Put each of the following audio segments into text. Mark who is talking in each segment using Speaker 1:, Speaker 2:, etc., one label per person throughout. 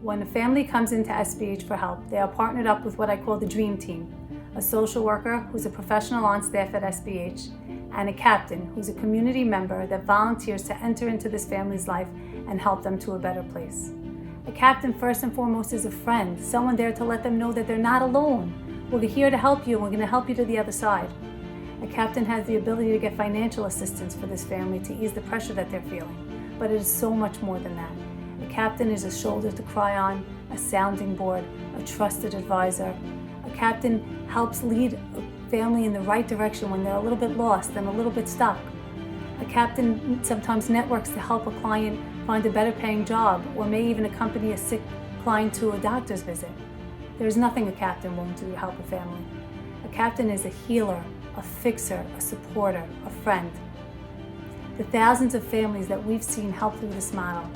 Speaker 1: When a family comes into SBH for help, they are partnered up with what I call the dream team, a social worker who's a professional on staff at SBH, and a captain who's a community member that volunteers to enter into this family's life and help them to a better place. A captain, first and foremost, is a friend, someone there to let them know that they're not alone. We're here to help you, and we're going to help you to the other side. A captain has the ability to get financial assistance for this family to ease the pressure that they're feeling, but it is so much more than that. A captain is a shoulder to cry on, a sounding board, a trusted advisor. A captain helps lead a family in the right direction when they're a little bit lost and a little bit stuck. A captain sometimes networks to help a client find a better paying job, or may even accompany a sick client to a doctor's visit. There's nothing a captain won't do to help a family. A captain is a healer, a fixer, a supporter, a friend. The thousands of families that we've seen help through this model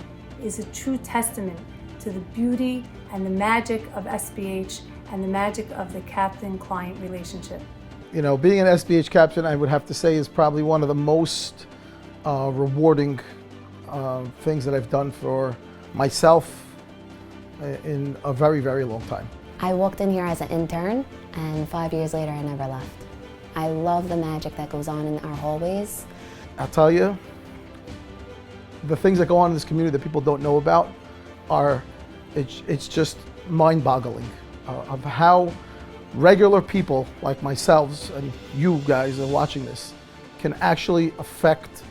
Speaker 1: is a true testament to the beauty and the magic of SBH and the magic of the captain-client relationship.
Speaker 2: You know, being an SBH captain, I would have to say, is probably one of the most rewarding things that I've done for myself in a very, very long time.
Speaker 3: I walked in here as an intern, and 5 years later, I never left. I love the magic that goes on in our hallways.
Speaker 2: I'll tell you, the things that go on in this community that people don't know about are, it's just mind-boggling of how regular people like myself and you guys are watching this can actually affect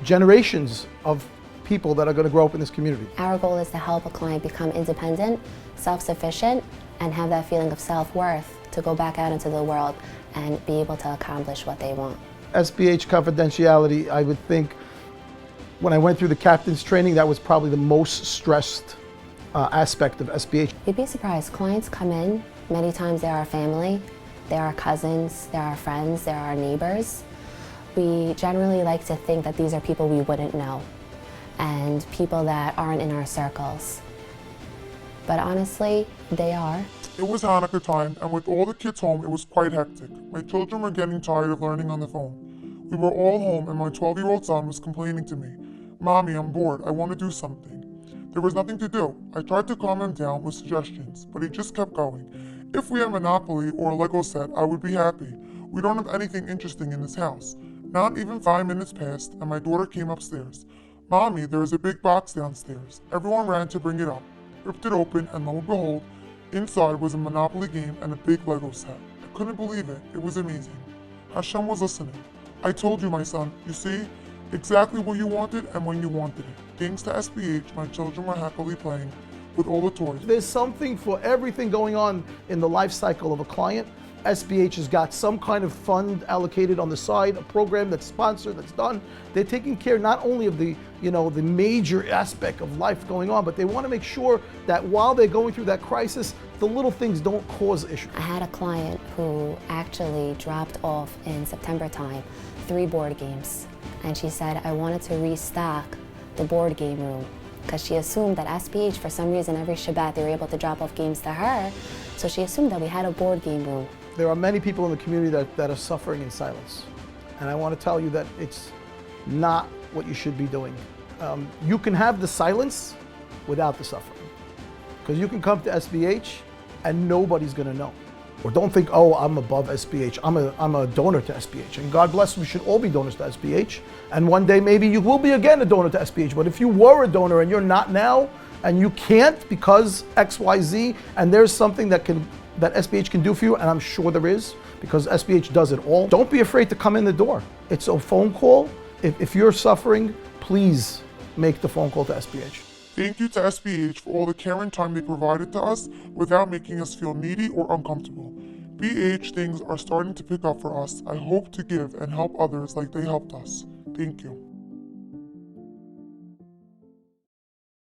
Speaker 2: generations of people that are going to grow up in this community.
Speaker 3: Our goal is to help a client become independent, self-sufficient, and have that feeling of self-worth to go back out into the world and be able to accomplish what they want.
Speaker 2: SBH confidentiality, I would think, when I went through the captain's training, that was probably the most stressed aspect of SBH.
Speaker 3: You'd be surprised, clients come in, many times they're our family, they're our cousins, they're our friends, they're our neighbors. We generally like to think that these are people we wouldn't know and people that aren't in our circles. But honestly, they are.
Speaker 4: It was Hanukkah time, and with all the kids home, it was quite hectic. My children were getting tired of learning on the phone. We were all home, and my 12-year-old son was complaining to me, "Mommy, I'm bored. I want to do something." There was nothing to do. I tried to calm him down with suggestions, but he just kept going. If we had Monopoly or a Lego set, I would be happy. We don't have anything interesting in this house. Not even 5 minutes passed, and my daughter came upstairs. "Mommy, there is a big box downstairs." Everyone ran to bring it up, ripped it open, and lo and behold, inside was a Monopoly game and a big Lego set. I couldn't believe it. It was amazing. Hashem was listening. "I told you, my son. You see? Exactly what you wanted and when you wanted it." Thanks to SBH, my children were happily playing with all the toys.
Speaker 2: There's something for everything going on in the life cycle of a client. SBH has got some kind of fund allocated on the side, a program that's sponsored, that's done. They're taking care not only of the, the major aspect of life going on, but they want to make sure that while they're going through that crisis, the little things don't cause issues.
Speaker 3: I had a client who actually dropped off in September time 3 board games. And she said, I wanted to restock the board game room because she assumed that SBH, for some reason, every Shabbat, they were able to drop off games to her. So she assumed that we had a board game room.
Speaker 2: There are many people in the community that are suffering in silence. And I want to tell you that it's not what you should be doing. You can have the silence without the suffering. Because you can come to SBH and nobody's going to know. Or don't think, oh, I'm above SBH. I'm a donor to SBH. And God bless, we should all be donors to SBH. And one day maybe you will be again a donor to SBH. But if you were a donor and you're not now, and you can't because X, Y, Z, and there's something that SBH can do for you, and I'm sure there is, because SBH does it all, don't be afraid to come in the door. It's a phone call. If you're suffering, please make the phone call to SBH.
Speaker 4: Thank you to SBH for all the care and time they provided to us without making us feel needy or uncomfortable. BH, things are starting to pick up for us. I hope to give and help others like they helped us. Thank you.